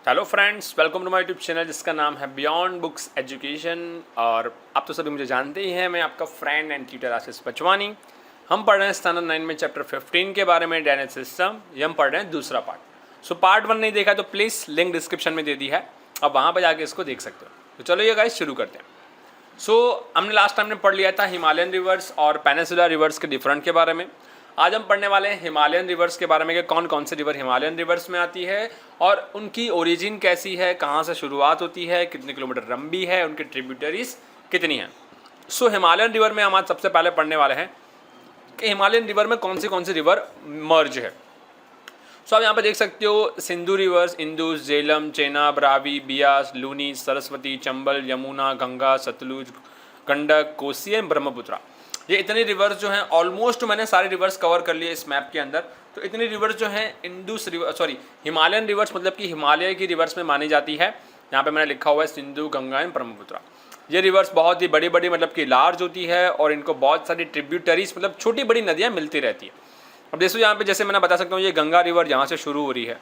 Hello friends, welcome to my YouTube channel जिसका नाम है बियॉन्ड बुक्स एजुकेशन। और आप तो सभी मुझे जानते ही हैं, मैं आपका फ्रेंड एंड ट्यूटर आशीष बचवानी। हम पढ़ रहे हैं स्टैंडर्ड 9 में चैप्टर 15 के बारे में, ड्रेनेज सिस्टम। ये हम पढ़ रहे हैं दूसरा पार्ट। सो पार्ट 1 नहीं देखा तो प्लीज़ लिंक डिस्क्रिप्शन में दे दी है, आप वहाँ पर जाके इसको देख सकते हो। तो चलो ये गाइस शुरू करते हैं। हमने लास्ट टाइम में पढ़ लिया था हिमालयन रिवर्स और पेनिनसुलर रिवर्स के डिफरेंट के बारे में। आज हम पढ़ने वाले हैं हिमालयन रिवर्स के बारे में कि कौन कौन से रिवर हिमालयन रिवर्स में आती है और उनकी ओरिजिन कैसी है, कहाँ से शुरुआत होती है, कितने किलोमीटर लंबी है, उनकी ट्रिब्यूटरीज कितनी हैं। हिमालयन रिवर में हम आज सबसे पहले पढ़ने वाले हैं कि हिमालयन रिवर में कौन सी रिवर मर्ज है। आप यहाँ पे देख सकते हो Sindhu rivers, Indus, Jhelum, Chenab, Ravi, Beas, Luni, Saraswati, Chambal, Yamuna, Ganga, Sutlej, Gandak, Kosi and Brahmaputra. ये इतनी रिवर्स जो हैं, ऑलमोस्ट मैंने सारे रिवर्स कवर कर लिए इस मैप के अंदर। तो इतनी रिवर्स जो हैं इंडस रिवर हिमालयन रिवर्स मतलब कि हिमालय की रिवर्स में मानी जाती है। यहाँ पे मैंने लिखा हुआ है सिंधु, गंगा एंड ब्रह्मपुत्रा। ये रिवर्स बहुत ही बड़ी बड़ी मतलब कि लार्ज होती है और इनको बहुत सारी ट्रिब्यूटरीज मतलब छोटी बड़ी नदियाँ मिलती रहती है। अब देखो यहाँ पे जैसे मैं बता सकता हूँ, ये गंगा रिवर यहाँ से शुरू हो रही है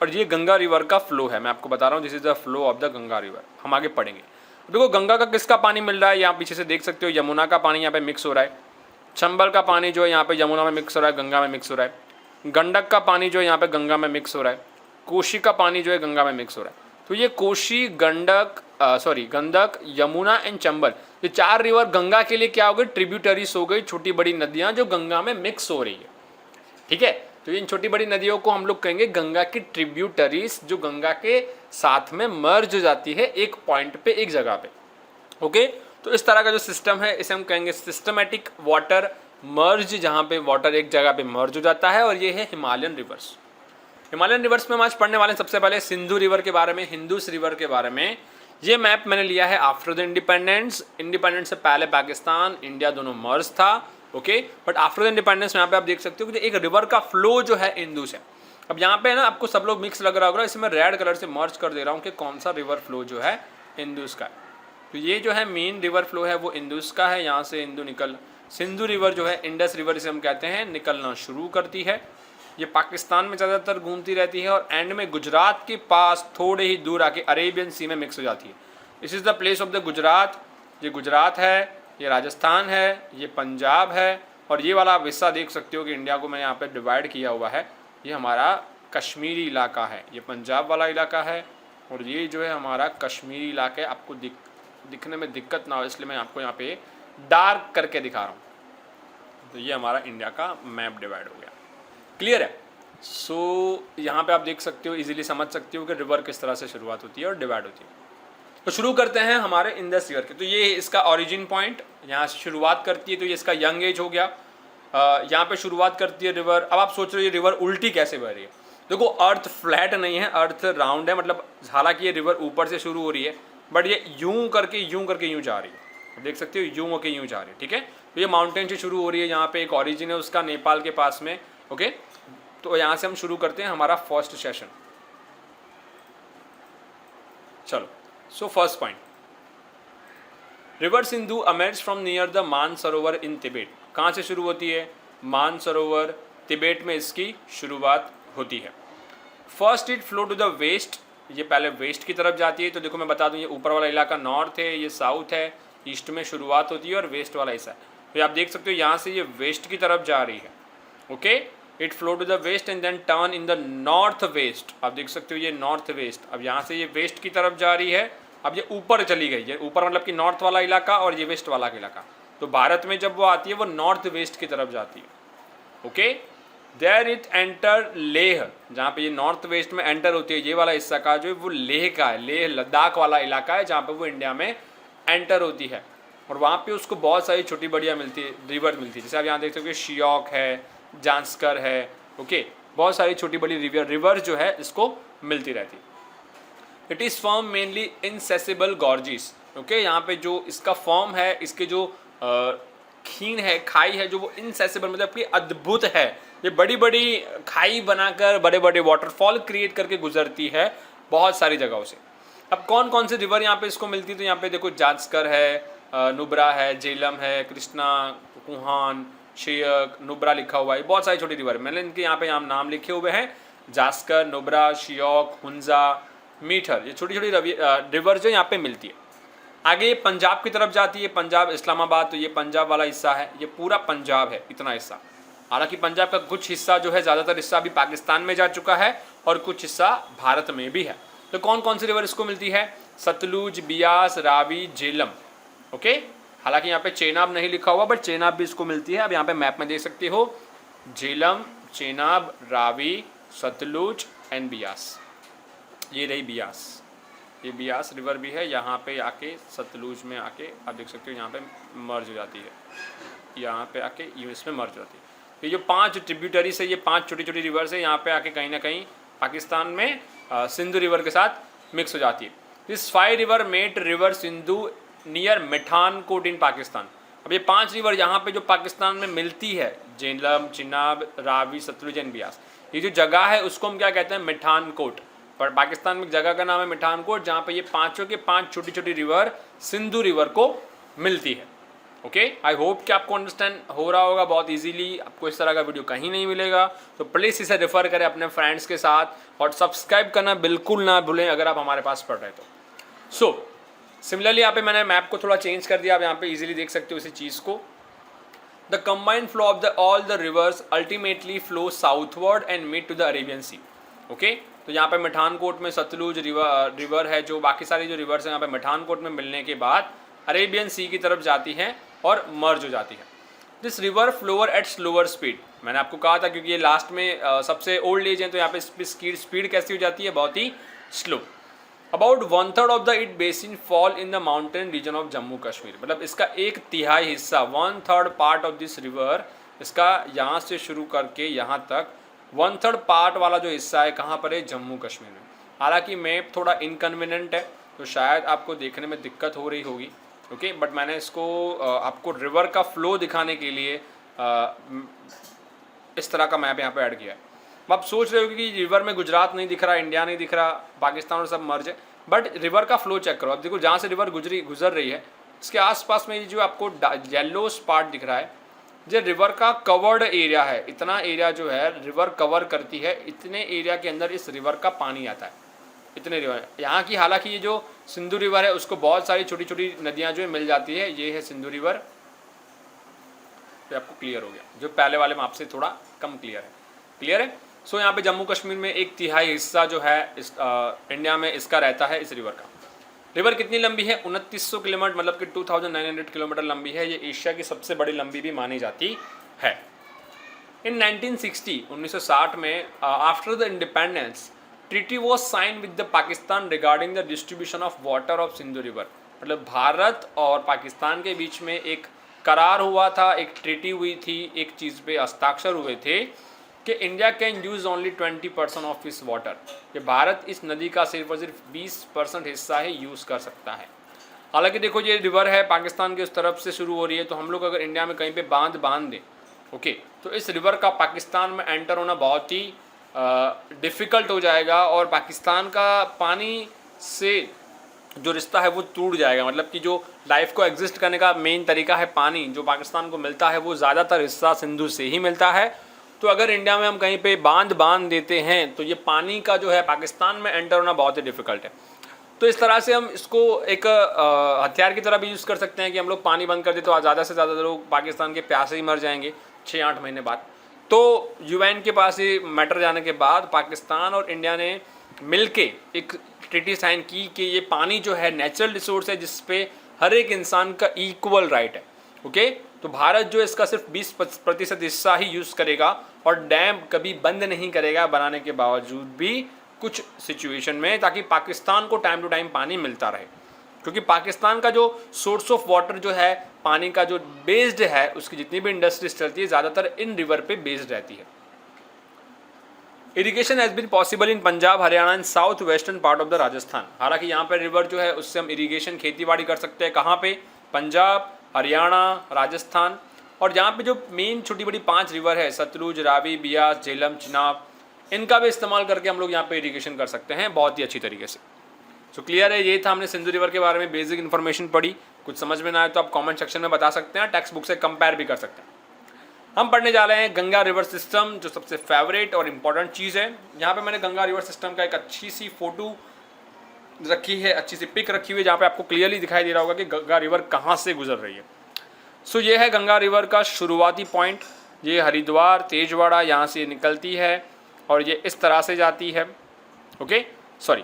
और ये गंगा रिवर का फ्लो है। मैं आपको बता रहा हूँ, this is the flow of the Ganga river. हम आगे पढ़ेंगे। देखो गंगा का किसका पानी मिल रहा है, यहाँ पीछे से देख सकते हो यमुना का पानी यहाँ पे मिक्स हो रहा है। चंबल का पानी जो है यहाँ पे यमुना में मिक्स हो रहा है, गंगा में मिक्स हो रहा है। गंडक का पानी जो है यहाँ पे गंगा में मिक्स हो रहा है। कोशी का पानी जो है गंगा में मिक्स हो रहा है। तो ये कोशी, गंडक, यमुना एंड चंबल, ये चार रिवर गंगा के लिए क्या हो गई, ट्रिब्यूटरीज हो गई, छोटी बड़ी नदियाँ जो गंगा में मिक्स हो रही है। ठीक है, तो इन छोटी बड़ी नदियों को हम लोग कहेंगे गंगा की ट्रिब्यूटरीज, जो गंगा के साथ में मर्ज हो जाती है एक पॉइंट पे, एक जगह पे। ओके, तो इस तरह का जो सिस्टम है इसे हम कहेंगे सिस्टमैटिक वाटर मर्ज, जहाँ पे वाटर एक जगह पे मर्ज हो जाता है, और ये है हिमालयन रिवर्स। हिमालयन रिवर्स में हम आज पढ़ने वाले हैं सबसे पहले सिंधु रिवर के बारे में, हिंदूस रिवर के बारे में। ये मैप मैंने लिया है आफ्टर द इंडिपेंडेंस से पहले पाकिस्तान, इंडिया दोनों मर्ज था। Okay, but after the independence यहाँ पे आप देख सकते हो कि एक रिवर का फ्लो जो है इंदुस है। अब यहाँ पे ना आपको सब लोग मिक्स लग रहा होगा, इसमें रेड कलर से मर्ज कर दे रहा हूँ कि कौन सा रिवर फ्लो जो है इंदुस का है। तो ये जो है मेन रिवर फ्लो है वो इंदुस का है। यहाँ से सिंधु रिवर जो है, इंडस रिवर इसे हम कहते हैं, निकलना शुरू करती है। ये पाकिस्तान में ज़्यादातर घूमती रहती है और एंड में गुजरात के पास थोड़े ही दूर आके अरेबियन सी में मिक्स हो जाती है। This is the place of the Gujarat. ये गुजरात है, ये राजस्थान है, ये पंजाब है, और ये वाला हिस्सा देख सकते हो कि इंडिया को मैंने यहाँ पे डिवाइड किया हुआ है। ये हमारा कश्मीरी इलाका है, ये पंजाब वाला इलाका है, और ये जो है हमारा कश्मीरी इलाका है। आपको दिखने में दिक्कत ना हो इसलिए मैं आपको यहाँ पे डार्क करके दिखा रहा हूँ। तो ये हमारा इंडिया का मैप डिवाइड हो गया। क्लियर है? यहाँ पे आप देख सकते हो, इजीली समझ सकते हो कि रिवर किस तरह से शुरुआत होती है और डिवाइड होती है। तो शुरू करते हैं हमारे इंडस रिवर के। तो ये इसका ओरिजिन पॉइंट, यहाँ से शुरुआत करती है, तो ये इसका यंग एज हो गया। यहाँ पे शुरुआत करती है रिवर। अब आप सोच रहे हो ये रिवर उल्टी कैसे बह रही है। देखो अर्थ फ्लैट नहीं है, अर्थ राउंड है, मतलब हालांकि ये रिवर ऊपर से शुरू हो रही है बट ये यूं करके यूं जा रही है। देख सकते हो यूं होके यूं जा रही है। ठीक है, तो ये माउंटेन से शुरू हो रही है, यहाँ पे एक ओरिजिन है उसका नेपाल के पास में। ओके, तो यहाँ से हम शुरू करते हैं हमारा फर्स्ट सेशन। चलो, first point, river Sindhu amaze from near the Mansarovar in Tibet. कहाँ से शुरू होती है? मानसरोवर, तिबेट में इसकी शुरुआत होती है। First it flow to the west, ये पहले वेस्ट की तरफ जाती है। तो देखो मैं बता दूं, ये ऊपर वाला इलाका नॉर्थ है, ये साउथ है, ईस्ट में शुरुआत होती है और वेस्ट वाला हिस्सा है। तो आप देख सकते हो यहाँ से ये वेस्ट की तरफ जा रही है। Okay, it flow to the west and then turn in the north west. आप देख सकते हो ये नॉर्थ वेस्ट। अब यहाँ से ये वेस्ट की तरफ जा रही है, अब ये ऊपर चली गई है। ऊपर मतलब कि नॉर्थ वाला इलाका और ये वेस्ट वाला इलाका। तो भारत में जब वो आती है वो नॉर्थ वेस्ट की तरफ जाती है। Okay, there it enter Leh, जहाँ पे ये नॉर्थ वेस्ट में एंटर होती है, ये वाला हिस्सा का जो है वो लेह का है। लेह लद्दाख वाला इलाका है जहाँ पे वो इंडिया में एंटर होती है, और वहाँ पे उसको बहुत सारी छोटी बड़ियाँ मिलती है, रिवर मिलती है। जैसे आप यहाँ देख सकते हो श्योक है, जांस्कर है। ओके, बहुत सारी छोटी बड़ी रिवर जो है इसको मिलती रहती है। It is form mainly inaccessible gorges. Okay, यहाँ पे जो इसका फॉर्म है, इसके जो खीन है, खाई है, जो वो इनसेसिबल मतलब कि अद्भुत है। ये बड़ी बड़ी खाई बनाकर बड़े बड़े वाटरफॉल क्रिएट करके गुजरती है बहुत सारी जगहों से। अब कौन कौन से रिवर यहाँ पे इसको मिलती है? तो यहाँ पे देखो जांस्कर है, नुब्रा है, झेलम है, कृष्णा, कुहान, शेयक, नुब्रा लिखा हुआ है। बहुत सारी छोटी रिवर, मैंने इनके यहाँ पे नाम लिखे हुए हैं, जास्कर, नुब्रा, श्योक, हुंजा, मीठर, ये छोटी छोटी रिवर जो यहाँ पे मिलती है। आगे ये पंजाब की तरफ जाती है, पंजाब इस्लामाबाद, तो ये पंजाब वाला हिस्सा है, ये पूरा पंजाब है इतना हिस्सा। हालांकि पंजाब का कुछ हिस्सा जो है, ज़्यादातर हिस्सा अभी पाकिस्तान में जा चुका है और कुछ हिस्सा भारत में भी है। तो कौन कौन सी रिवर इसको मिलती है? सतलुज, बियास, रावी, झेलम। ओके, हालांकि यहाँ पे चेनाब नहीं लिखा हुआ, बट चेनाब भी इसको मिलती है। अब यहाँ पे मैप में देख सकते हो, झेलम, चेनाब, रावी, सतलुज एंड बियास। ये रही बियास, ये बियास रिवर भी है, यहाँ पे आके सतलुज में आके आप देख सकते हो यहाँ पे मर्ज हो जाती है, यहाँ पे आके यूएस में मर्ज हो जाती है। ये जो 5 ट्रिब्यूटरीज है, ये 5 छोटी छोटी रिवर्स है, यहाँ पे आके कहीं ना कहीं पाकिस्तान में सिंधु रिवर के साथ मिक्स हो जाती है। This 5 river met river Sindhu near Mithankot in Pakistan. अब ये 5 रिवर यहाँ पे जो पाकिस्तान में मिलती है, झेलम, चिनाब, रावी, सतलुज एंड बियास, ये जो जगह है उसको हम क्या कहते हैं? मिठानकोट। पर पाकिस्तान में जगह का नाम है मिठानकोट, जहाँ पे ये पाँचों के 5 छोटी छोटी रिवर सिंधु रिवर को मिलती है। ओके, आई होप कि आपको अंडरस्टैंड हो रहा होगा बहुत इजीली। आपको इस तरह का वीडियो कहीं नहीं मिलेगा, तो प्लीज़ इसे रेफर करें अपने फ्रेंड्स के साथ और सब्सक्राइब करना बिल्कुल ना भूलें अगर आप हमारे पास पढ़ रहे तो। सो सिमिलरली यहाँ पे मैंने मैप को थोड़ा चेंज कर दिया, आप यहाँ पे इजीली देख सकते हो इसी चीज़ को। The combined flow of the all the rivers ultimately flow southward and meet to the Arabian sea. Okay, तो यहाँ पे मिठानकोट में सतलुज रिवर है, जो बाकी सारी जो रिवर्स हैं यहाँ पे मिठानकोट में मिलने के बाद अरेबियन सी की तरफ जाती हैं और मर्ज हो जाती है। This river flower at slower speed, मैंने आपको कहा था क्योंकि ये लास्ट में सबसे ओल्ड एज है, तो यहाँ पे स्पीड कैसी हो जाती है? बहुत ही slow. About 1/3 of the it basin fall in the mountain region of Jammu Kashmir. मतलब इसका 1/3 हिस्सा, 1/3 पार्ट ऑफ दिस रिवर, इसका यहाँ से शुरू करके यहाँ तक 1/3 पार्ट वाला जो हिस्सा है कहाँ पर है? जम्मू कश्मीर में। हालांकि मैप थोड़ा इनकन्वीनियंट है, तो शायद आपको देखने में दिक्कत हो रही होगी। ओके, बट मैंने इसको आपको रिवर का फ्लो दिखाने के लिए इस तरह का मैप यहाँ पे ऐड किया है। आप सोच रहे हो कि रिवर में गुजरात नहीं दिख रहा, इंडिया नहीं दिख रहा, पाकिस्तान और सब मर्ज है, बट रिवर का फ्लो चेक करो। अब देखो जहाँ से रिवर गुजर रही है, इसके आसपास में जो आपको येलो स्पॉट दिख रहा है, जो रिवर का कवर्ड एरिया है, इतना एरिया जो है रिवर कवर करती है, इतने एरिया के अंदर इस रिवर का पानी आता है, इतने रिवर यहाँ की। हालांकि ये जो सिंधु रिवर है उसको बहुत सारी छोटी छोटी नदियाँ जो है मिल जाती है, ये है सिंधु रिवर। तो आपको क्लियर हो गया, जो पहले वाले मैप से थोड़ा कम क्लियर है। सो यहाँ पे जम्मू कश्मीर में 1/3 हिस्सा जो है इस इंडिया में इसका रहता है, इस रिवर का। रिवर कितनी लंबी है? 2900 किलोमीटर, मतलब कि 2900 किलोमीटर लंबी है। ये एशिया की सबसे बड़ी लंबी भी मानी जाती है। इन 1960 में after the independence treaty was sign with the Pakistan regarding the distribution of water of Sindhu river. मतलब भारत और पाकिस्तान के बीच में एक करार हुआ था, एक ट्रीटी हुई थी, एक चीज़ पे हस्ताक्षर हुए थे कि India can use only 20% of इस वाटर, कि भारत इस नदी का सिर्फ और सिर्फ 20% हिस्सा ही यूज़ कर सकता है। हालांकि देखो ये रिवर है पाकिस्तान के उस तरफ से शुरू हो रही है, तो हम लोग अगर इंडिया में कहीं पे बांध दें, ओके, तो इस रिवर का पाकिस्तान में एंटर होना बहुत ही डिफ़िकल्ट हो जाएगा और पाकिस्तान का पानी से जो रिश्ता है वो टूट जाएगा। मतलब कि जो लाइफ को एग्जिस्ट करने का मेन तरीका है पानी, जो पाकिस्तान को मिलता है वो ज़्यादातर हिस्सा सिंधु से ही मिलता है। तो अगर इंडिया में हम कहीं पे बांध देते हैं तो ये पानी का जो है पाकिस्तान में एंटर होना बहुत ही डिफ़िकल्ट है। तो इस तरह से हम इसको एक हथियार की तरह भी यूज़ कर सकते हैं कि हम लोग पानी बंद कर दें तो ज़्यादा से ज़्यादा लोग पाकिस्तान के प्यासे ही मर जाएंगे 6-8 महीने बाद। तो यूएन के पास ये मैटर जाने के बाद पाकिस्तान और इंडिया ने मिलके एक ट्रीटी साइन की कि ये पानी जो है नेचुरल रिसोर्स है जिस पे हर एक इंसान का इक्वल राइट है। ओके, तो भारत जो इसका सिर्फ 20% हिस्सा ही यूज़ करेगा और डैम कभी बंद नहीं करेगा बनाने के बावजूद भी कुछ सिचुएशन में, ताकि पाकिस्तान को टाइम टू टाइम पानी मिलता रहे। क्योंकि पाकिस्तान का जो सोर्स ऑफ वाटर जो है पानी का जो बेस्ड है, उसकी जितनी भी इंडस्ट्रीज चलती है ज़्यादातर इन रिवर पे बेस्ड रहती है। Irrigation has been possible in Punjab, Haryana and south western part of the Rajasthan. हालांकि यहाँ पर रिवर जो है उससे हम इरिगेशन खेती बाड़ी कर सकते हैं। कहाँ पे? पंजाब, हरियाणा, राजस्थान। और यहाँ पे जो मेन छोटी बड़ी 5 रिवर है, सतलुज, रावी, बियास, झेलम, चिनाब, इनका भी इस्तेमाल करके हम लोग यहाँ पे इरिगेशन कर सकते हैं बहुत ही अच्छी तरीके से। सो क्लियर है, ये था हमने सिंधु रिवर के बारे में बेसिक इन्फॉर्मेशन पढ़ी। कुछ समझ में ना आए तो आप कमेंट सेक्शन में बता सकते हैं, टेक्स्ट बुक से कंपेयर भी कर सकते हैं। हम पढ़ने जा रहे हैं गंगा रिवर सिस्टम, जो सबसे फेवरेट और इम्पॉर्टेंट चीज़ है। यहाँ पे मैंने गंगा रिवर सिस्टम का एक अच्छी सी फोटो रखी है, अच्छी सी पिक रखी हुई है जहाँ पे आपको क्लियरली दिखाई दे रहा होगा कि गंगा रिवर कहाँ से गुजर रही है। सो ये है गंगा रिवर का शुरुआती पॉइंट। ये हरिद्वार तेजवाड़ा यहाँ से निकलती है और ये इस तरह से जाती है। ओके सॉरी,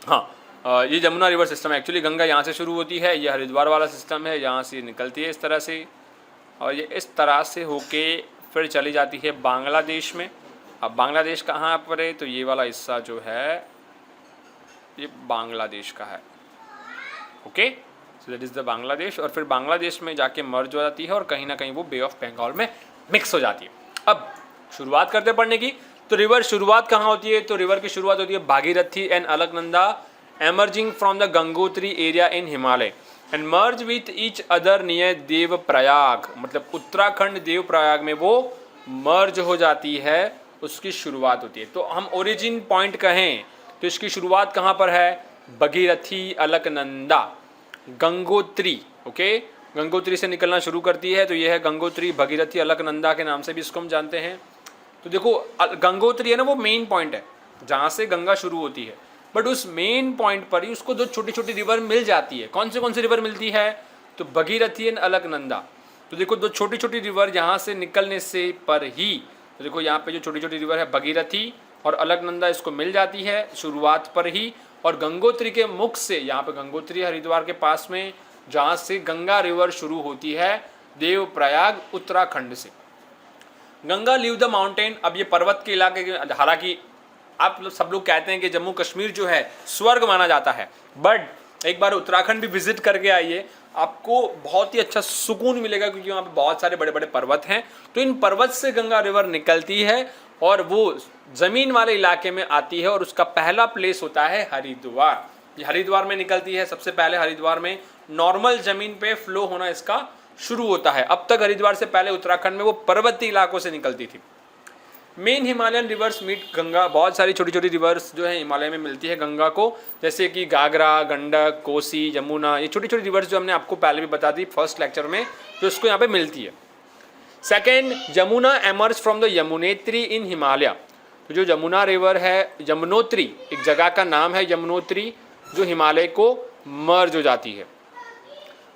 हाँ ये जमुना रिवर सिस्टम है। एक्चुअली गंगा यहाँ से शुरू होती है, ये हरिद्वार वाला सिस्टम है, यहाँ से निकलती है इस तरह से और ये इस तरह से होके फिर चली जाती है बांग्लादेश में। अब बांग्लादेश कहाँ पर है, तो ये वाला हिस्सा जो है ये बांग्लादेश का है। Okay so that is the Bangladesh, और फिर बांग्लादेश में जाके मर्ज हो जाती है और कहीं ना कहीं वो बे ऑफ बंगाल में मिक्स हो जाती है। अब शुरुआत करते पढ़ने की। तो रिवर शुरुआत कहाँ होती है, तो रिवर की शुरुआत होती है Bhagirathi and Alaknanda emerging from the Gangotri area in Himalaya and merge with each other near Devprayag. मतलब उत्तराखंड देवप्रयाग में वो मर्ज हो जाती है, उसकी शुरुआत होती है। तो हम ओरिजिन पॉइंट कहें तो इसकी शुरुआत कहाँ पर है, भगीरथी अलकनंदा गंगोत्री। ओके गंगोत्री से निकलना शुरू करती है, तो ये है गंगोत्री भगीरथी अलकनंदा के नाम से भी इसको हम जानते हैं। तो देखो गंगोत्री है ना, वो मेन पॉइंट है जहाँ से गंगा शुरू होती है, बट उस मेन पॉइंट पर ही उसको दो छोटी छोटी रिवर मिल जाती है। कौन सी रिवर मिलती है, तो भगीरथी एंड अलकनंदा। तो देखो दो छोटी छोटी रिवर यहाँ से निकलने से पर ही, तो देखो यहाँ पे जो छोटी छोटी रिवर है भगीरथी और अलकनंदा, इसको मिल जाती है शुरुआत पर ही। और गंगोत्री के मुख से, यहाँ पे गंगोत्री हरिद्वार के पास में जहाँ से गंगा रिवर शुरू होती है देवप्रयाग उत्तराखंड से। Ganga leave the mountain. अब ये पर्वत के इलाके के, हालांकि आप सब लोग कहते हैं कि जम्मू कश्मीर जो है स्वर्ग माना जाता है, बट एक बार उत्तराखंड भी विजिट करके आइए, आपको बहुत ही अच्छा सुकून मिलेगा, क्योंकि वहाँ पे बहुत सारे बड़े बड़े पर्वत हैं। तो इन पर्वत से गंगा रिवर निकलती है और वो ज़मीन वाले इलाके में आती है और उसका पहला प्लेस होता है हरिद्वार। ये हरिद्वार में निकलती है सबसे पहले। हरिद्वार में नॉर्मल ज़मीन पे फ्लो होना इसका शुरू होता है। अब तक हरिद्वार से पहले उत्तराखंड में वो पर्वतीय इलाकों से निकलती थी। Main Himalayan rivers meet Ganga. बहुत सारी छोटी छोटी रिवर्स जो है हिमालय में मिलती है गंगा को, जैसे कि घाघरा, गंडक, कोसी, यमुना। ये छोटी छोटी रिवर्स जो हमने आपको पहले भी बता दी फर्स्ट लेक्चर में, तो इसको यहाँ पे मिलती है। Second, Yamuna emerge from the Yamunotri in Himalaya. तो जो यमुना रिवर है, यमुनोत्री एक जगह का नाम है, यमुनोत्री, जो हिमालय को मर्ज हो जाती है।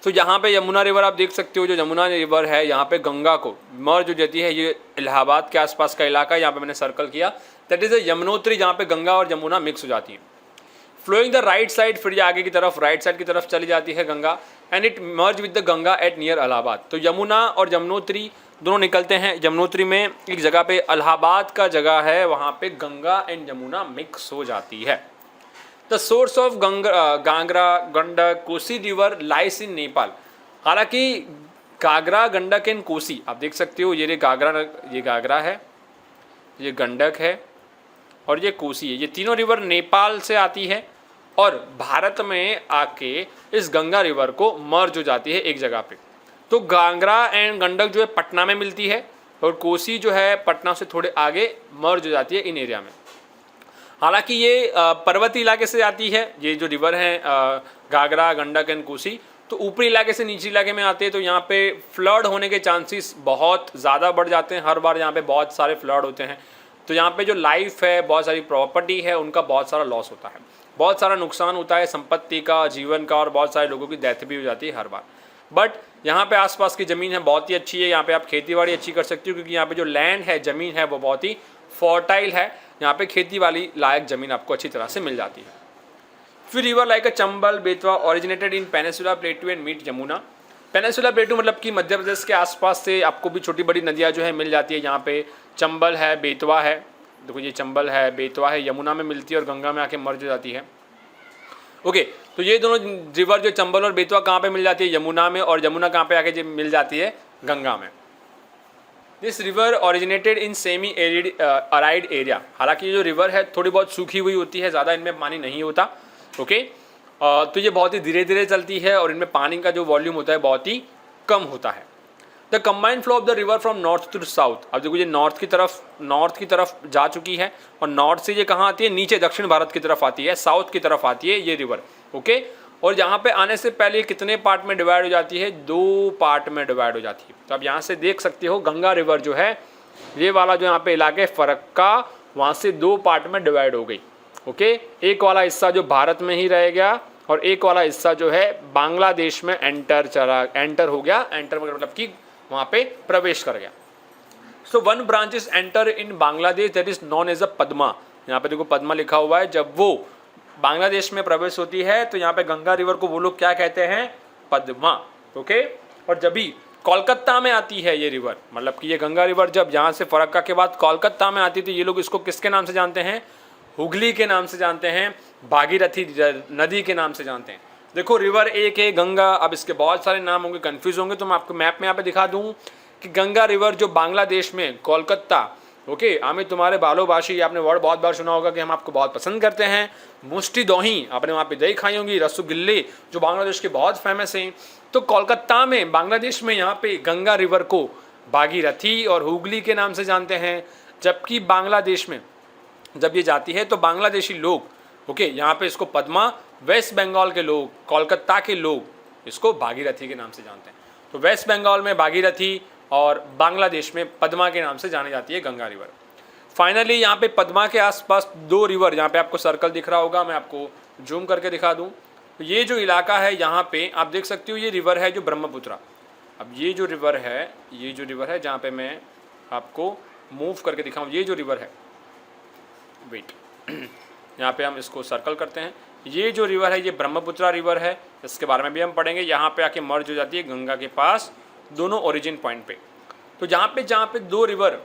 तो यहाँ पे यमुना रिवर आप देख सकते हो, जो यमुना रिवर है यहाँ पे गंगा को मर्ज हो जाती है। ये इलाहाबाद के आसपास का इलाका, यहाँ पे मैंने सर्कल किया, दैट इज यमुनोत्री, जहाँ पे गंगा और यमुना मिक्स हो जाती है। फ्लोइंग द राइट साइड, फिर ये आगे की तरफ राइट साइड की तरफ चली जाती है Ganga, and it merge with the Ganga at near Allahabad. तो यमुना और यमुनोत्री दोनों निकलते हैं। यमुनोत्री में एक जगह पे इलाहाबाद का जगह है, वहाँ पे गंगा एंड यमुना मिक्स हो जाती है। The source of Ghaghara, Gandak, Kosi river lies in Nepal. हालांकि घाघरा, गंडक एंड कोसी आप देख सकते हो, ये घाघरा है, ये गंडक है और ये कोसी है। ये तीनों रिवर नेपाल से आती है और भारत में आके इस गंगा रिवर को मर्ज हो जाती है एक जगह पे। तो घाघरा एंड गंडक जो है पटना में मिलती है और कोसी जो है पटना से थोड़े आगे मर्ज हो जाती है इन एरिया में। हालांकि ये पर्वतीय इलाके से आती है, ये जो रिवर हैं घाघरा, गंडक एंड कोसी, तो ऊपरी इलाके से निचले इलाके में आते हैं। तो यहाँ पे फ्लड होने के चांसेस बहुत ज़्यादा बढ़ जाते हैं। हर बार यहाँ पे बहुत सारे फ्लड होते हैं। तो यहाँ पे जो लाइफ है, बहुत सारी प्रॉपर्टी है, उनका बहुत सारा लॉस होता है, बहुत सारा नुकसान होता है संपत्ति का, जीवन का, और बहुत सारे लोगों की डेथ भी हो जाती है हर बार। बट यहाँ पे आसपास की ज़मीन है बहुत ही अच्छी है, यहाँ पे आप खेती बाड़ी अच्छी कर सकते हो, क्योंकि यहाँ पे जो लैंड है, ज़मीन है, वो बहुत ही फर्टाइल है। यहाँ पे खेती वाली लायक ज़मीन आपको अच्छी तरह से मिल जाती है। फिर river like Chambal, Betwa originated in peninsula plateau and meet Yamuna. Peninsula plateau मतलब कि मध्य प्रदेश के आसपास से आपको भी छोटी बड़ी नदियाँ जो है मिल जाती है। यहाँ पे चंबल है, बेतवा है, देखो ये चंबल है, बेतवा है, यमुना में मिलती है और गंगा में आके मर्ज हो जाती है। ओके, तो ये दोनों रिवर जो चंबल और बेतवा कहाँ पे मिल जाती है, यमुना में, और यमुना कहाँ पे आके मिल जाती है, गंगा में। This river originated in semi arid aired area. हालांकि ये जो रिवर है थोड़ी बहुत सूखी हुई होती है, ज़्यादा इनमें पानी नहीं होता। ओके, तो ये बहुत ही धीरे धीरे चलती है और इनमें पानी का जो वॉल्यूम होता है बहुत ही कम होता है। The combined flow of the river from north to south. अब देखो ये नॉर्थ की तरफ जा चुकी है और नॉर्थ से ये कहाँ आती है, नीचे दक्षिण भारत की तरफ आती है, साउथ की तरफ आती है ये रिवर। ओके, और यहाँ पे आने से पहले कितने पार्ट में डिवाइड हो जाती है, 2 पार्ट में डिवाइड हो जाती है। तो अब यहाँ से देख सकते हो गंगा रिवर जो है, ये वाला जो यहाँ पे इलाके फरक्का, वहाँ से 2 पार्ट में डिवाइड हो गई। ओके, एक वाला हिस्सा जो भारत में ही रह गया और एक वाला हिस्सा जो है बांग्लादेश में एंटर हो गया, एंटर मतलब कि वहाँ पे प्रवेश कर गया। So one branch is enter in Bangladesh that is known as a Padma. यहाँ पे देखो पद्मा लिखा हुआ है। जब वो बांग्लादेश में प्रवेश होती है तो यहाँ पे गंगा रिवर को वो लोग क्या कहते हैं, पद्मा। ओके, और जब भी कोलकाता में आती है ये रिवर, मतलब कि ये गंगा रिवर जब यहाँ से फरक्का के बाद कोलकाता में आती थी, ये लोग इसको किसके नाम से जानते हैं, हुगली के नाम से जानते हैं, भागीरथी नदी के नाम से जानते हैं। देखो रिवर एक है गंगा, अब इसके बहुत सारे नाम होंगे, कंफ्यूज होंगे, तो मैं आपको मैप में यहाँ पे दिखा दूँ कि गंगा रिवर जो बांग्लादेश में कोलकाता, ओके, आमिर तुम्हारे बालोबाशी, आपने वर्ड बहुत बार सुना होगा कि हम आपको बहुत पसंद करते हैं। मुष्टी दोही, आपने वहाँ पे दही खाई होंगी, रसगुल्ले जो बांग्लादेश के बहुत फेमस हैं। तो कोलकाता में, बांग्लादेश में यहाँ पे गंगा रिवर को भागीरथी और हुगली के नाम से जानते हैं। जबकि बांग्लादेश में जब ये जाती है तो बांग्लादेशी लोग, ओके, यहाँ पे इसको पद्मा, वेस्ट बंगाल के लोग, कोलकाता के लोग इसको भागीरथी के नाम से जानते हैं। तो वेस्ट बंगाल में भागीरथी और बांग्लादेश में पद्मा के नाम से जानी जाती है गंगा रिवर। फाइनली यहाँ पे पद्मा के आसपास दो रिवर, यहाँ पे आपको सर्कल दिख रहा होगा, मैं आपको जूम करके दिखा दूँ। तो ये जो इलाका है यहाँ पे आप देख सकते हो, ये रिवर है जो ब्रह्मपुत्रा। अब ये जो रिवर है जहाँ पे मैं आपको मूव करके दिखाऊँ, ये जो रिवर है, वेट, यहाँ पे हम इसको सर्कल करते हैं। ये जो रिवर है ये ब्रह्मपुत्रा रिवर है, इसके बारे में भी हम पढ़ेंगे। यहाँ पे आके मर्ज हो जाती है गंगा के पास, दोनों ओरिजिन पॉइंट पे। तो जहाँ पे दो river,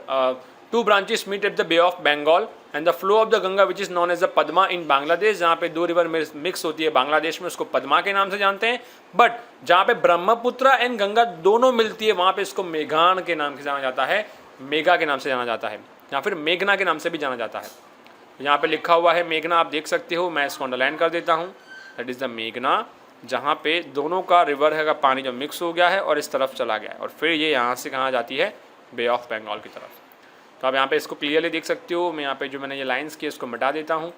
two branches meet at the bay of Bengal and the flow of the Ganga which is known as the Padma in Bangladesh, जहाँ पे दो रिवर मिक्स होती है बांग्लादेश में, उसको पद्मा के नाम से जानते हैं। बट जहाँ पे ब्रह्मपुत्रा एंड गंगा दोनों मिलती है वहाँ पे इसको मेघान के नाम से जाना जाता है, मेघा के नाम से जाना जाता है, या फिर मेघना के नाम से भी जाना जाता है। यहाँ पे लिखा हुआ है मेघना, आप देख सकते हो, मैं इसको अंडरलाइन कर देता हूँ। दैट इज़ द मेघना, जहाँ पे दोनों का रिवर है का पानी जो मिक्स हो गया है और इस तरफ चला गया है, और फिर ये यहाँ से कहाँ जाती है, बे ऑफ बंगाल की तरफ। तो आप यहाँ पे इसको क्लियरली देख सकते हो। मैं यहाँ पे जो मैंने ये लाइंस की इसको मिटा देता हूँ।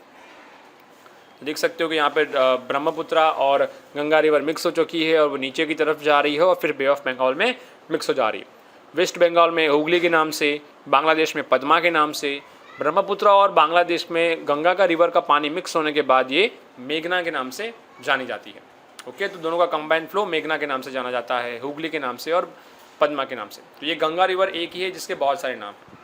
देख सकते हो कि यहाँ पे ब्रह्मपुत्रा और गंगा रिवर मिक्स हो चुकी है और वो नीचे की तरफ जा रही है और फिर बे ऑफ बंगाल में मिक्स हो जा रही है। वेस्ट बंगाल में हुगली के नाम से, बांग्लादेश में पद्मा के नाम से, ब्रह्मपुत्रा और बांग्लादेश में गंगा का रिवर का पानी मिक्स होने के बाद ये मेघना के नाम से जानी जाती है। ओके, तो दोनों का कंबाइंड फ्लो मेघना के नाम से जाना जाता है, हुगली के नाम से और पद्मा के नाम से। तो ये गंगा रिवर एक ही है जिसके बहुत सारे नाम हैं।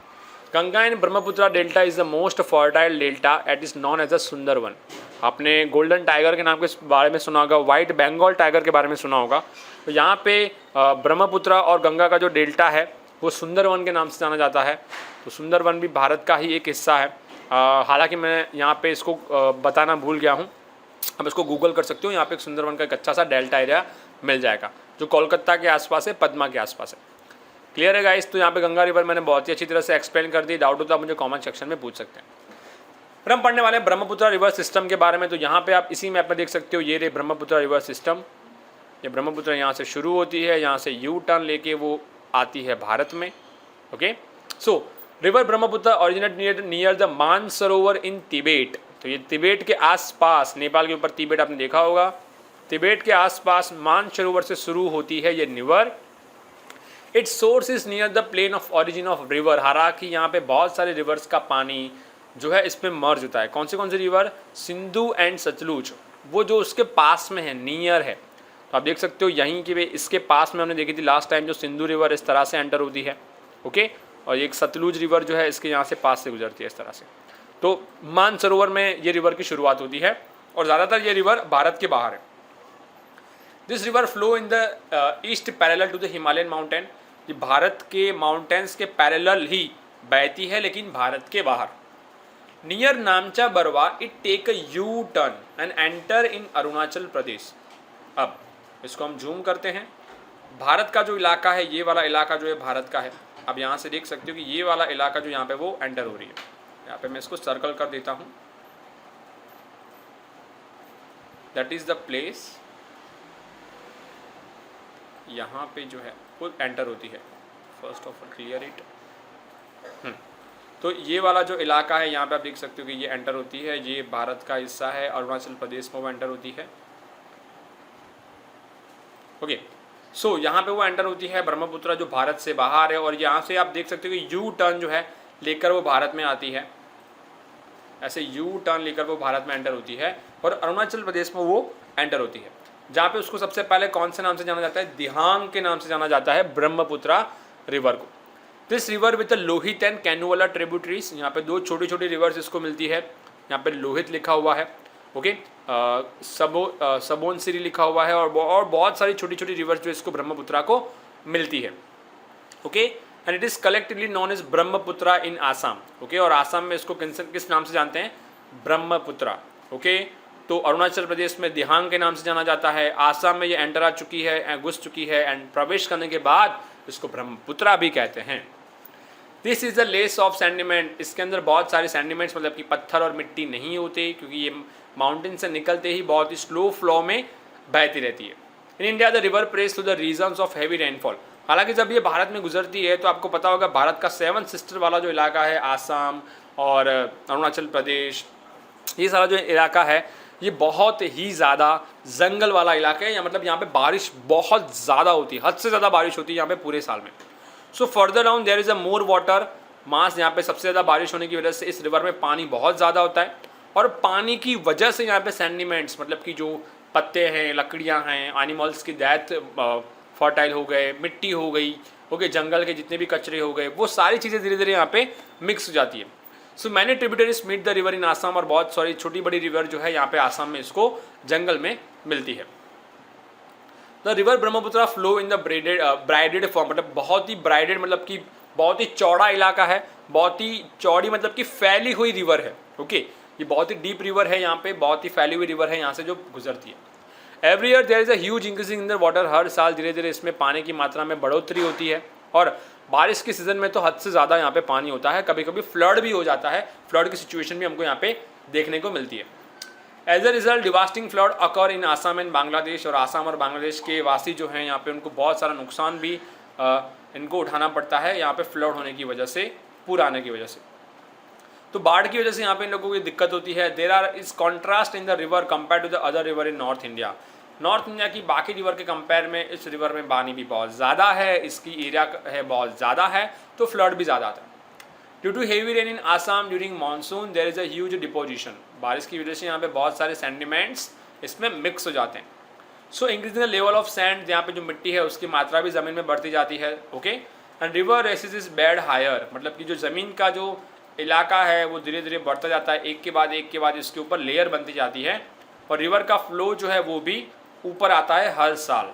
Ganga and Brahmaputra delta is the most fertile delta at is known as a Sundarban. आपने गोल्डन टाइगर के नाम के बारे में सुना होगा, वाइट बंगाल टाइगर के बारे में सुना होगा। तो यहाँ पे ब्रह्मपुत्रा और गंगा का जो डेल्टा है वो सुंदरवन के नाम से जाना जाता है। तो सुंदरवन भी भारत का ही एक हिस्सा है। हालांकि मैं यहाँ पे इसको बताना भूल गया हूँ, अब इसको गूगल कर सकते हो। यहाँ पे एक सुंदरवन का एक अच्छा सा डेल्टा एरिया मिल जाएगा जो कोलकाता के आसपास है, पद्मा के आसपास है। क्लियर है गाइस? तो यहाँ पे गंगा रिवर मैंने बहुत ही अच्छी तरह से एक्सप्लेन कर दी। डाउट हो तो आप मुझे कमेंट सेक्शन में पूछ सकते हैं। फिर हम पढ़ने वाले हैं ब्रह्मपुत्रा रिवर सिस्टम के बारे में। तो यहाँ पे आप इसी मैप में देख सकते हो, ये रहे ब्रह्मपुत्रा रिवर सिस्टम। ये ब्रह्मपुत्रा यहाँ से शुरू होती है, यहाँ से यू टर्न लेके वो आती है भारत में। Okay, so river Brahmaputra originate near the Mansarovar in Tibet. तो ये तिबेट के आसपास, नेपाल के ऊपर तिबेट आपने देखा होगा, तिबेट के आसपास मानसरोवर से शुरू होती है ये river. Its source is near the plain of origin of river. हालांकि यहाँ पे बहुत सारे रिवर्स का पानी जो है इसमें मर्ज होता है। कौन से रिवर? सिंधु एंड सतलुज, वो जो उसके पास में है, नियर है। तो आप देख सकते हो यहीं की, इसके पास में हमने देखी थी लास्ट टाइम, जो सिंधु रिवर इस तरह से एंटर होती है। ओके, और एक सतलुज रिवर जो है इसके यहाँ से पास से गुजरती है इस तरह से। तो मानसरोवर में ये रिवर की शुरुआत होती है और ज़्यादातर ये रिवर भारत के बाहर है। This river flow in the east parallel to the Himalayan mountain. ये भारत के माउंटेन्स के पैरेलल ही बहती है, लेकिन भारत के बाहर। Near Namcha Barwa it take a U turn and enter in Arunachal Pradesh. अब इसको हम जूम करते हैं। भारत का जो इलाका है, ये वाला इलाका जो है भारत का है। अब यहाँ से देख सकते हो कि ये वाला इलाका जो यहाँ पे वो एंटर हो रही है। यहाँ पे मैं इसको सर्कल कर देता हूँ। दैट इज द प्लेस, यहाँ पे जो है वो एंटर होती है। First of all clear it. तो ये वाला जो इलाका है यहाँ पे आप देख सकते हो कि ये एंटर होती है, ये भारत का हिस्सा है, अरुणाचल प्रदेश में वो एंटर होती है। ओके, सो यहाँ पे वो एंटर होती है ब्रह्मपुत्र जो भारत से बाहर है, और यहाँ से आप देख सकते हो कि यू टर्न जो है लेकर वो भारत में आती है। ऐसे यू टर्न लेकर वो भारत में एंटर होती है और अरुणाचल प्रदेश में वो एंटर होती है, जहाँ पे उसको सबसे पहले कौन से नाम से जाना जाता है, दिहांग के नाम से जाना जाता है, ब्रह्मपुत्रा रिवर को। This river with Lohit and कैनुअला ट्रिब्यूटरीज, यहाँ पे दो छोटी छोटी रिवर्स इसको मिलती है, यहाँ पे लोहित लिखा हुआ है, ओके, सबोनसिरी लिखा हुआ है, और बहुत सारी छोटी छोटी रिवर्स जो इसको ब्रह्मपुत्रा को मिलती है, okay. And it is collectively known as Brahmaputra in Assam, okay, और आसाम में इसको किस नाम से जानते हैं, ब्रह्मपुत्रा, ओके। तो अरुणाचल प्रदेश में दिहांग के नाम से जाना जाता है, आसाम में ये एंटर आ चुकी है, घुस चुकी है, एंड प्रवेश करने के बाद इसको ब्रह्मपुत्रा भी कहते हैं। This is the less of sediment, इसके अंदर बहुत सारे सैंडिमेंट्स मतलब कि पत्थर और मिट्टी नहीं होते, क्योंकि ये माउंटेन से निकलते ही बहुत ही स्लो फ्लो में बहती रहती है। In India the river press to the regions of heavy rainfall, हालांकि जब ये भारत में गुजरती है तो आपको पता होगा भारत का 7 सिस्टर वाला जो इलाका है, आसाम और अरुणाचल प्रदेश, ये सारा जो इलाका है ये बहुत ही ज़्यादा जंगल वाला इलाका है, या मतलब यहाँ पे बारिश बहुत ज़्यादा होती है, हद से ज़्यादा बारिश होती है यहाँ पे पूरे साल में। So further down there is a more water mass, यहाँ पे सबसे ज़्यादा बारिश होने की वजह से इस रिवर में पानी बहुत ज़्यादा होता है, और पानी की वजह से यहाँ पे सैंडिमेंट्स मतलब कि जो पत्ते हैं, लकड़ियाँ हैं, एनिमल्स की डेथ, फर्टाइल हो गए, मिट्टी हो गई, ओके, जंगल के जितने भी कचरे हो गए, वो सारी चीज़ें धीरे धीरे यहाँ पे मिक्स हो जाती है। So many tributaries meet the river in Assam, और बहुत सारी छोटी बड़ी रिवर जो है यहाँ पे आसाम में इसको जंगल में मिलती है। The river Brahmaputra flow in the ब्राइडेड form, मतलब बहुत ही ब्राइडेड मतलब कि बहुत ही चौड़ा इलाका है, बहुत ही चौड़ी मतलब कि फैली हुई रिवर है, ओके। ये बहुत ही डीप रिवर है, यहाँ पे बहुत ही फैली हुई रिवर है यहाँ से जो गुजरती है। Every year there is a huge increasing in the water, हर साल धीरे धीरे इसमें पानी की मात्रा में बढ़ोतरी होती है, और बारिश के सीज़न में तो हद से ज़्यादा यहाँ पे पानी होता है, कभी कभी फ्लड भी हो जाता है, फ्लड की सिचुएशन भी हमको यहाँ पे देखने को मिलती है। As a result devastating flood occur in Assam and Bangladesh, और आसाम और बांग्लादेश के वासी जो हैं यहाँ पे उनको बहुत सारा नुकसान भी इनको उठाना पड़ता है यहाँ पे फ्लड होने की वजह से, पूर आने की वजह से। तो बाढ़ की वजह से यहाँ पे इन लोगों की दिक्कत होती है। There are is contrast in the river compare to the other river in north India, north India की बाकी रिवर के कंपेयर में इस रिवर में पानी भी बहुत ज़्यादा है, इसकी एरिया है बहुत ज़्यादा है, तो फ्लड भी ज़्यादा आता है। Due to heavy rain in Assam during monsoon there is a huge deposition, बारिश की वजह से यहाँ पे बहुत सारे सैंडिमेंट्स इसमें मिक्स हो जाते हैं। सो increasing the level of sand, यहाँ पे जो मिट्टी है उसकी मात्रा भी ज़मीन में बढ़ती जाती है, okay. And river raises is bed higher, मतलब कि जो ज़मीन का जो इलाका है वो धीरे धीरे बढ़ता जाता है, एक के बाद इसके ऊपर लेयर बनती जाती है, और रिवर का फ्लो जो है वो भी ऊपर आता है हर साल।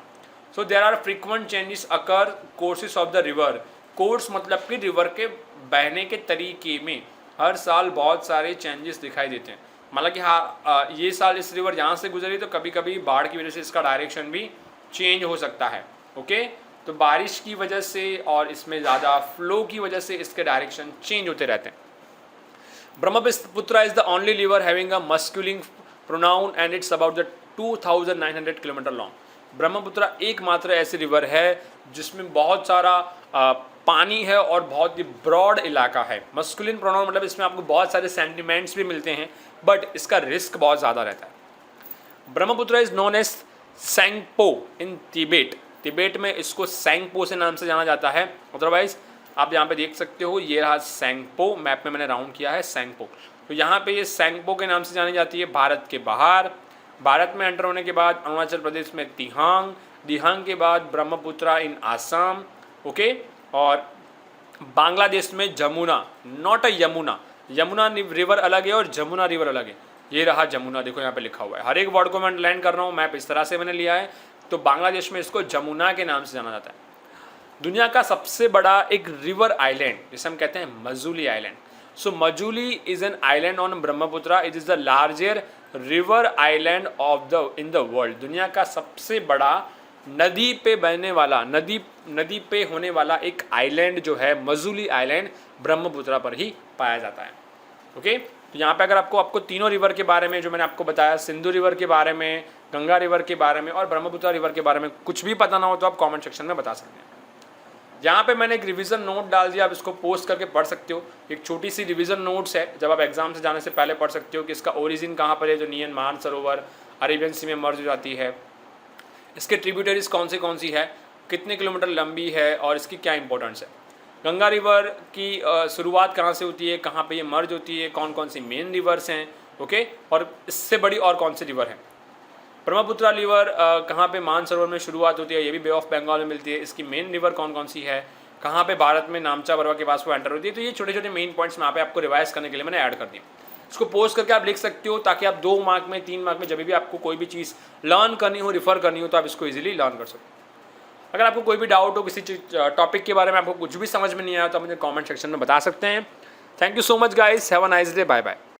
So there are frequent changes occur courses of the river, course मतलब कि रिवर के बहने के तरीके में हर साल बहुत सारे चेंजेस दिखाई देते हैं। मतलब कि हाँ, ये साल इस रिवर यहाँ से गुजरी तो कभी कभी बाढ़ की वजह से इसका डायरेक्शन भी चेंज हो सकता है, ओके। तो बारिश की वजह से और इसमें ज़्यादा फ्लो की वजह से इसके डायरेक्शन चेंज होते रहते हैं। Brahmaputra is the only river having a masculine pronoun and it's about the 2900 kilometre long. Brahmaputra एकमात्र ऐसी रिवर है जिसमें बहुत सारा पानी है और बहुत ही ब्रॉड इलाका है। मस्कुलिन प्रोनाउन मतलब इसमें आपको बहुत सारे सेंटिमेंट्स भी मिलते हैं, बट इसका रिस्क बहुत ज़्यादा रहता है। Brahmaputra is known as Tsangpo in Tibet, Tibet में इसको सेंगपो से नाम से जाना जाता है। अदरवाइज आप यहाँ पे देख सकते हो, ये रहा सेंगपो, मैप में मैंने राउंड किया है सेंगपो। तो यहाँ पे ये सेंगपो के नाम से जानी जाती है भारत के बाहर। भारत में एंटर होने के बाद अरुणाचल प्रदेश में दिहांग, दिहांग के बाद ब्रह्मपुत्रा इन आसाम, ओके, और बांग्लादेश में Jamuna, not a Yamuna, Yamuna river अलग है और जमुना रिवर अलग है। ये रहा जमुना, देखो यहाँ पे लिखा हुआ है, हर एक वर्ड को मैं अंडरलाइन कर रहा हूँ, मैप इस तरह से मैंने लिया है। तो बांग्लादेश में इसको जमुना के नाम से जाना जाता है। दुनिया का सबसे बड़ा एक रिवर आइलैंड जिसे हम कहते हैं Majuli island. So Majuli is an island on Brahmaputra, it is the larger river island of the in the world. दुनिया का सबसे बड़ा नदी पे बहने वाला, नदी पे होने वाला एक आइलैंड जो है मजूली आइलैंड, ब्रह्मपुत्रा पर ही पाया जाता है, ओके। तो यहाँ पे अगर आपको तीनों रिवर के बारे में जो मैंने आपको बताया, सिंधु रिवर के बारे में, गंगा रिवर के बारे में और ब्रह्मपुत्रा रिवर के बारे में कुछ भी पता ना हो तो आप कमेंट सेक्शन में बता सकते हैं। यहाँ पे मैंने एक रिवीजन नोट डाल दिया, आप इसको पोस्ट करके पढ़ सकते हो। एक छोटी सी रिवीजन नोट्स है, जब आप एग्जाम से जाने से पहले पढ़ सकते हो कि इसका ओरिजिन कहाँ पर है, जो नीयन मानसरोवर अरेबियन सी में मर्ज हो जाती है, इसके ट्रिब्यूटरीज कौन सी है, कितने किलोमीटर लंबी है और इसकी क्या इंपॉर्टेंस है। गंगा रिवर की शुरुआत कहाँ से होती है, कहाँ पे ये मर्ज होती है, कौन कौन सी मेन रिवर्स हैं, ओके, और इससे बड़ी और कौन सी रिवर है। ब्रह्मपुत्रा रिवर कहाँ पे मानसरोवर में शुरुआत होती है, ये भी बे ऑफ बंगाल में मिलती है। इसकी मेन रिवर कौन कौन सी है, कहाँ पे भारत में नामचा बरवा के पास वो एंटर होती है। तो ये छोटे छोटे मेन पॉइंट्स यहाँ पे आपको रिवाइज करने के लिए मैंने ऐड कर दिए। इसको पोस्ट करके आप लिख सकते हो ताकि आप 2 मार्क में 3 मार्क में जब भी आपको कोई भी चीज़ लर्न करनी हो, रिफर करनी हो, तो आप इसको इजीली लर्न कर सकते हो। अगर आपको कोई भी डाउट हो किसी टॉपिक के बारे में, आपको कुछ भी समझ में नहीं आया, तो आप मुझे कमेंट सेक्शन में बता सकते हैं। Thank you so much guys, have a nice day, bye bye.